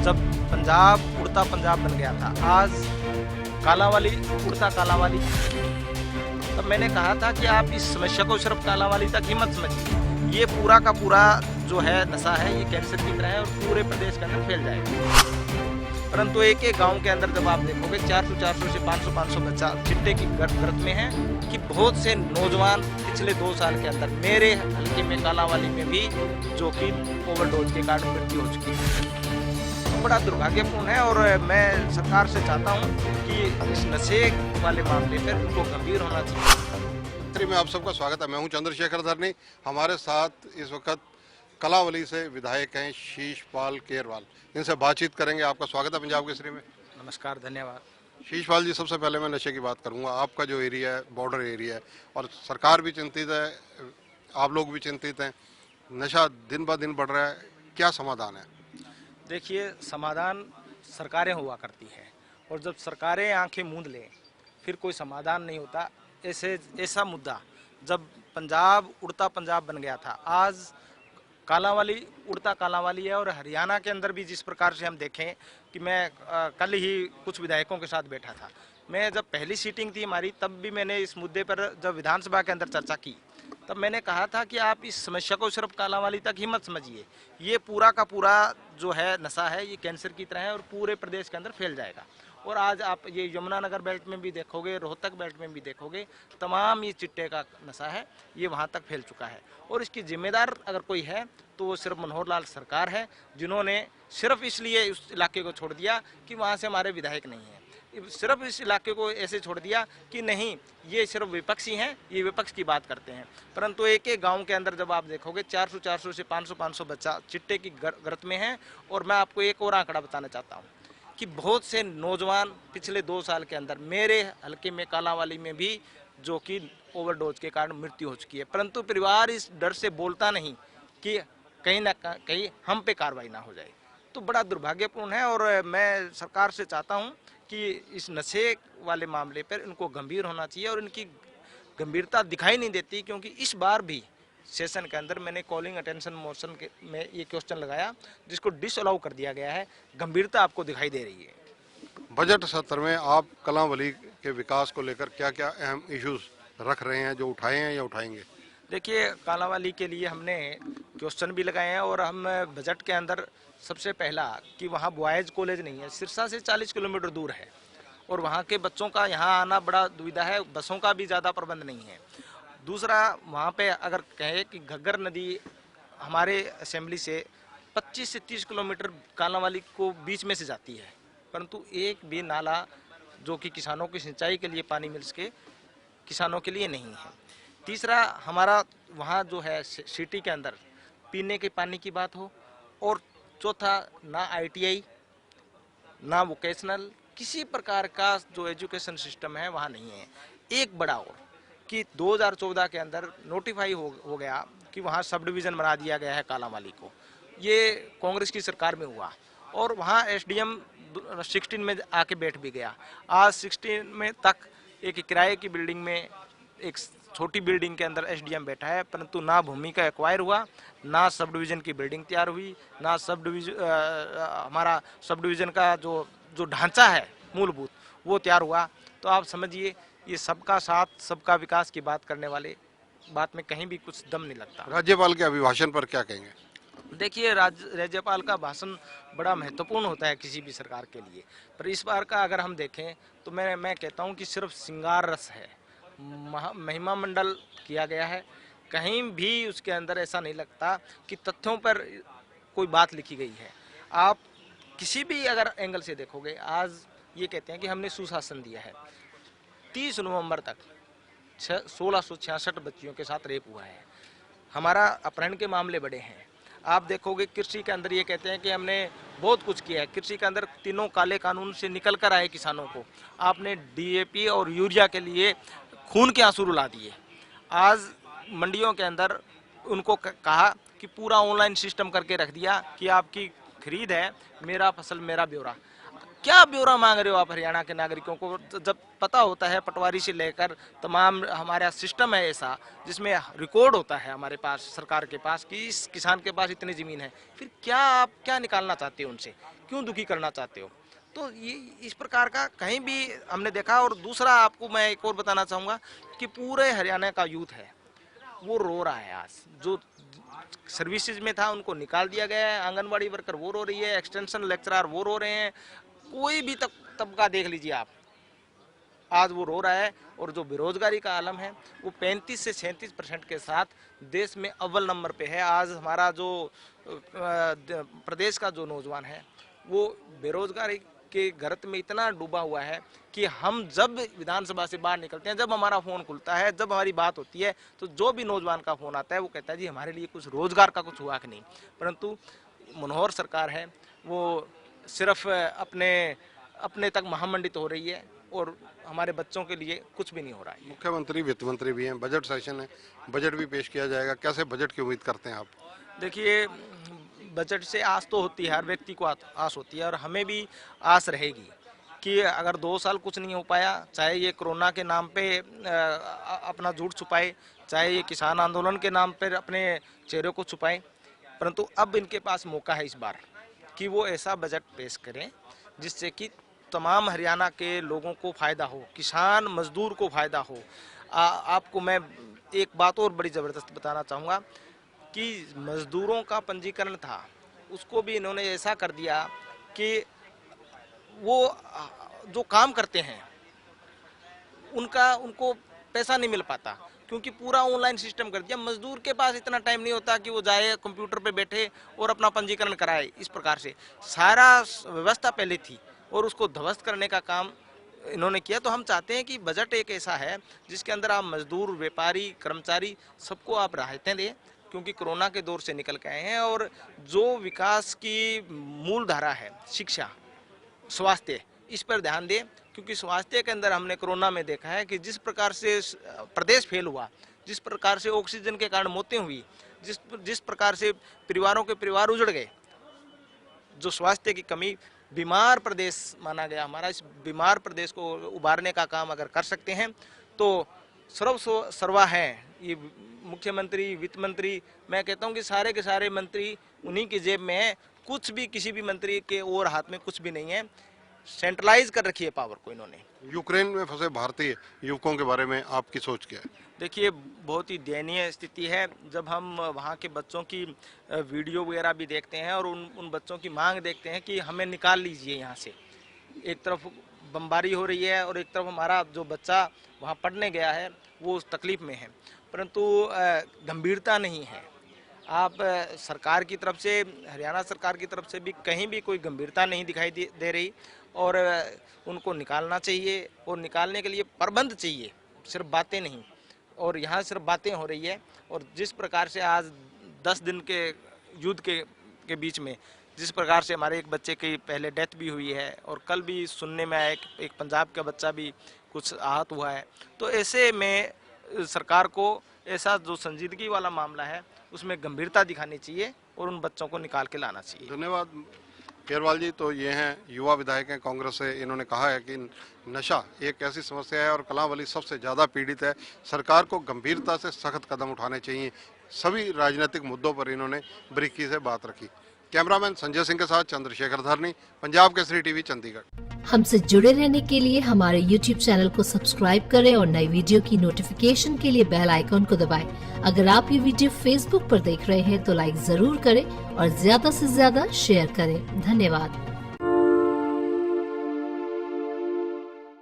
जब पंजाब उड़ता पंजाब बन गया था, आज कालांवाली उड़ता कालांवाली। तब मैंने कहा था कि आप इस समस्या को सिर्फ कालांवाली तक ही मत समझिए, ये पूरा का पूरा जो है नशा है, ये कैंसर की तरह है और पूरे प्रदेश के अंदर फैल जाएगा। परंतु एक एक गांव के अंदर जब आप देखोगे 400 से 500 बच्चा चिट्टे की गर्त में है कि बहुत से नौजवान पिछले 2 साल के अंदर मेरे हल्के में कालांवाली में भी जो कि ओवरडोज के कारण मृत्यु हो चुकी है। बड़ा दुर्भाग्यपूर्ण है और मैं सरकार से चाहता हूं कि इस नशे वाले मामले पर उनको गंभीर होना चाहिए। में आप सबका स्वागत है। मैं हूं चंद्रशेखर धरनी। हमारे साथ इस वक्त कलांवाली से विधायक हैं शीशपाल केरवाल। इनसे बातचीत करेंगे। आपका स्वागत है पंजाब केसरी में। नमस्कार, धन्यवाद। शीशपाल जी, सबसे पहले मैं नशे की बात करूंगा। आपका जो एरिया है बॉर्डर एरिया है और सरकार भी चिंतित है, आप लोग भी चिंतित हैं। नशा दिन ब दिन बढ़ रहा है, क्या समाधान है? देखिए, समाधान सरकारें हुआ करती है और जब सरकारें आंखें मूंद लें फिर कोई समाधान नहीं होता। ऐसा मुद्दा जब पंजाब उड़ता पंजाब बन गया था, आज कालांवाली उड़ता कालांवाली है। और हरियाणा के अंदर भी जिस प्रकार से हम देखें कि मैं कल ही कुछ विधायकों के साथ बैठा था। मैं जब पहली सीटिंग थी हमारी, तब भी मैंने इस मुद्दे पर जब विधानसभा के अंदर चर्चा की, तब मैंने कहा था कि आप इस समस्या को सिर्फ कालांवाली तक ही मत समझिए, ये पूरा का पूरा जो है नशा है, ये कैंसर की तरह है और पूरे प्रदेश के अंदर फैल जाएगा। और आज आप ये यमुनानगर बेल्ट में भी देखोगे, रोहतक बेल्ट में भी देखोगे, तमाम ये चिट्टे का नशा है, ये वहाँ तक फैल चुका है। और इसकी जिम्मेदार अगर कोई है तो वो सिर्फ मनोहर लाल सरकार है, जिन्होंने सिर्फ इसलिए उस इलाके को छोड़ दिया कि वहाँ से हमारे विधायक नहीं हैं। सिर्फ इस इलाके को ऐसे छोड़ दिया कि नहीं, ये सिर्फ विपक्षी हैं, ये विपक्ष की बात करते हैं। परंतु एक एक गांव के अंदर जब आप देखोगे 400 से 500 बच्चा चिट्टे की गर्त में है। और मैं आपको एक और आंकड़ा बताना चाहता हूँ कि बहुत से नौजवान पिछले 2 साल के अंदर मेरे हल्के में कालांवाली में भी जो कि ओवरडोज के कारण मृत्यु हो चुकी है। परंतु परिवार इस डर से बोलता नहीं कि कहीं ना कहीं हम पे कार्रवाई ना हो जाए। तो बड़ा दुर्भाग्यपूर्ण है और मैं सरकार से चाहता हूं कि इस नशे वाले मामले पर इनको गंभीर होना चाहिए और इनकी गंभीरता दिखाई नहीं देती, क्योंकि इस बार भी सेशन के अंदर मैंने कॉलिंग अटेंशन मोशन में ये क्वेश्चन लगाया जिसको डिसअलाउ कर दिया गया है। गंभीरता आपको दिखाई दे रही है। बजट सत्र में आप कलांवाली के विकास को लेकर क्या क्या अहम इश्यूज रख रहे हैं, जो उठाए हैं या उठाएंगे? देखिए, कालांवाली के लिए हमने क्वेश्चन भी लगाए हैं और हम बजट के अंदर सबसे पहला कि वहाँ बॉयज़ कॉलेज नहीं है, सिरसा से 40 किलोमीटर दूर है और वहाँ के बच्चों का यहाँ आना बड़ा दुविधा है, बसों का भी ज़्यादा प्रबंध नहीं है। दूसरा, वहाँ पे अगर कहें कि घग्गर नदी हमारे असेंबली से 25 से 30 किलोमीटर कालांवाली को बीच में से जाती है, परंतु एक भी नाला जो कि किसानों की सिंचाई के लिए पानी मिल सके, किसानों के लिए नहीं है। तीसरा, हमारा वहाँ जो है सिटी के अंदर पीने के पानी की बात हो। और चौथा, ना ITI ना वोकेशनल किसी प्रकार का जो एजुकेशन सिस्टम है वहाँ नहीं है। एक बड़ा और कि 2014 के अंदर नोटिफाई हो गया कि वहाँ सब डिवीज़न बना दिया गया है कालांवाली को। ये कांग्रेस की सरकार में हुआ और वहाँ SDM 16 में आके बैठ भी गया। आज 16 में तक एक किराए की बिल्डिंग में, एक छोटी बिल्डिंग के अंदर SDM बैठा है, परंतु ना भूमि का एक्वायर हुआ, ना सब डिवीज़न की बिल्डिंग तैयार हुई, ना हमारा सब डिवीज़न का जो ढांचा है मूलभूत वो तैयार हुआ। तो आप समझिए, ये सबका साथ सबका विकास की बात करने वाले बात में कहीं भी कुछ दम नहीं लगता। राज्यपाल के अभिभाषण पर क्या कहेंगे? देखिए, राज्यपाल का भाषण बड़ा महत्वपूर्ण होता है किसी भी सरकार के लिए, पर इस बार का अगर हम देखें तो मैं कहता हूँ कि सिर्फ श्रृंगार रस है, महिमा मंडल किया गया है। कहीं भी उसके अंदर ऐसा नहीं लगता कि तथ्यों पर कोई बात लिखी गई है। आप किसी भी अगर एंगल से देखोगे, आज ये कहते हैं कि हमने सुशासन दिया है। 30 नवंबर तक 1666 बच्चियों के साथ रेप हुआ है। हमारा अपहरण के मामले बड़े हैं। आप देखोगे कृषि के अंदर ये कहते हैं कि हमने बहुत कुछ किया है। कृषि के अंदर तीनों काले कानून से निकल कर आए किसानों को आपने DAP और यूरिया के लिए खून के आंसू रुला दिए। आज मंडियों के अंदर उनको कहा कि पूरा ऑनलाइन सिस्टम करके रख दिया कि आपकी खरीद है, मेरा फसल मेरा ब्यौरा। क्या ब्यौरा मांग रहे हो आप हरियाणा के नागरिकों को? जब पता होता है पटवारी से लेकर तमाम हमारा सिस्टम है ऐसा जिसमें रिकॉर्ड होता है हमारे पास, सरकार के पास, कि इस किसान के पास इतनी ज़मीन है, फिर क्या आप क्या निकालना चाहते हो उनसे, क्यों दुखी करना चाहते हो? तो ये इस प्रकार का कहीं भी हमने देखा। और दूसरा आपको मैं एक और बताना चाहूँगा कि पूरे हरियाणा का यूथ है वो रो रहा है। आज जो सर्विसेज में था उनको निकाल दिया गया है, आंगनवाड़ी वर्कर वो रो रही है, एक्सटेंशन लेक्चरर वो रो रहे हैं, कोई भी तबका देख लीजिए आप, आज वो रो रहा है। और जो बेरोजगारी का आलम है वो 35 से 37% के साथ देश में अव्वल नंबर पे है। आज हमारा जो प्रदेश का जो नौजवान है वो बेरोजगारी के गर्त में इतना डूबा हुआ है कि हम जब विधानसभा से बाहर निकलते हैं, जब हमारा फ़ोन खुलता है, जब हमारी बात होती है, तो जो भी नौजवान का फ़ोन आता है वो कहता है जी हमारे लिए कुछ रोज़गार का कुछ हुआ कि नहीं। परंतु मनोहर सरकार है वो सिर्फ अपने तक महामंडित हो रही है और हमारे बच्चों के लिए कुछ भी नहीं हो रहा है। मुख्यमंत्री वित्त मंत्री भी हैं, बजट सेशन है, बजट भी पेश किया जाएगा, कैसे बजट की उम्मीद करते हैं आप? देखिए, बजट से आस तो होती है, हर व्यक्ति को आस होती है और हमें भी आस रहेगी कि अगर 2 साल कुछ नहीं हो पाया, चाहे ये कोरोना के नाम पे अपना झूठ छुपाए, चाहे ये किसान आंदोलन के नाम पर अपने चेहरे को छुपाए, परंतु अब इनके पास मौका है इस बार कि वो ऐसा बजट पेश करें जिससे कि तमाम हरियाणा के लोगों को फ़ायदा हो, किसान मजदूर को फ़ायदा हो। आपको मैं एक बात और बड़ी ज़बरदस्त बताना चाहूँगा कि मजदूरों का पंजीकरण था, उसको भी इन्होंने ऐसा कर दिया कि वो जो काम करते हैं उनको पैसा नहीं मिल पाता, क्योंकि पूरा ऑनलाइन सिस्टम कर दिया। मजदूर के पास इतना टाइम नहीं होता कि वो जाए कंप्यूटर पे बैठे और अपना पंजीकरण कराए। इस प्रकार से सारा व्यवस्था पहले थी और उसको ध्वस्त करने का काम इन्होंने किया। तो हम चाहते हैं कि बजट एक ऐसा है जिसके अंदर आप मजदूर, व्यापारी, कर्मचारी सबको आप राहतें दें, क्योंकि कोरोना के दौर से निकल के आए हैं। और जो विकास की मूल धारा है, शिक्षा, स्वास्थ्य, इस पर ध्यान दें, क्योंकि स्वास्थ्य के अंदर हमने कोरोना में देखा है कि जिस प्रकार से प्रदेश फेल हुआ, जिस प्रकार से ऑक्सीजन के कारण मौतें हुई, जिस प्रकार से परिवारों के परिवार उजड़ गए, जो स्वास्थ्य की कमी, बीमार प्रदेश माना गया हमारा, इस बीमार प्रदेश को उबारने का काम अगर कर सकते हैं तो सर्वा है ये मुख्यमंत्री, वित्त मंत्री। मैं कहता हूं कि सारे के सारे मंत्री उन्हीं की जेब में है, कुछ भी किसी भी मंत्री के और हाथ में कुछ भी नहीं है। सेंट्रलाइज कर रखी है पावर को इन्होंने। यूक्रेन में फंसे भारतीय युवकों के बारे में आपकी सोच क्या है? देखिए, बहुत ही दयनीय स्थिति है। जब हम वहाँ के बच्चों की वीडियो वगैरह भी देखते हैं और उन बच्चों की मांग देखते हैं कि हमें निकाल लीजिए यहाँ से, एक तरफ बमबारी हो रही है और एक तरफ हमारा जो बच्चा वहाँ पढ़ने गया है वो उस तकलीफ में है, परंतु गंभीरता नहीं है। आप सरकार की तरफ से, हरियाणा सरकार की तरफ से भी कहीं भी कोई गंभीरता नहीं दिखाई दे रही और उनको निकालना चाहिए और निकालने के लिए प्रबंध चाहिए, सिर्फ बातें नहीं। और यहाँ सिर्फ बातें हो रही है। और जिस प्रकार से आज 10 दिन के युद्ध के बीच में जिस प्रकार से हमारे एक बच्चे की पहले डेथ भी हुई है और कल भी सुनने में आया एक पंजाब का बच्चा भी कुछ आहत हुआ है, तो ऐसे में सरकार को ऐसा जो संजीदगी वाला मामला है उसमें गंभीरता दिखानी चाहिए और उन बच्चों को निकाल के लाना चाहिए। धन्यवाद केरवाल जी। तो ये हैं युवा विधायक हैं कांग्रेस से। इन्होंने कहा है कि नशा एक ऐसी समस्या है और कलांवाली सबसे ज़्यादा पीड़ित है, सरकार को गंभीरता से सख्त कदम उठाने चाहिए। सभी राजनीतिक मुद्दों पर इन्होंने बारीकी से बात रखी। कैमरामैन संजय सिंह के साथ चंद्रशेखर धरनी, पंजाब केसरी टीवी, चंडीगढ़। हमसे जुड़े रहने के लिए हमारे YouTube चैनल को सब्सक्राइब करें और नई वीडियो की नोटिफिकेशन के लिए बेल आइकॉन को दबाएं। अगर आप ये वीडियो Facebook पर देख रहे हैं तो लाइक जरूर करें और ज्यादा से ज्यादा शेयर करें। धन्यवाद।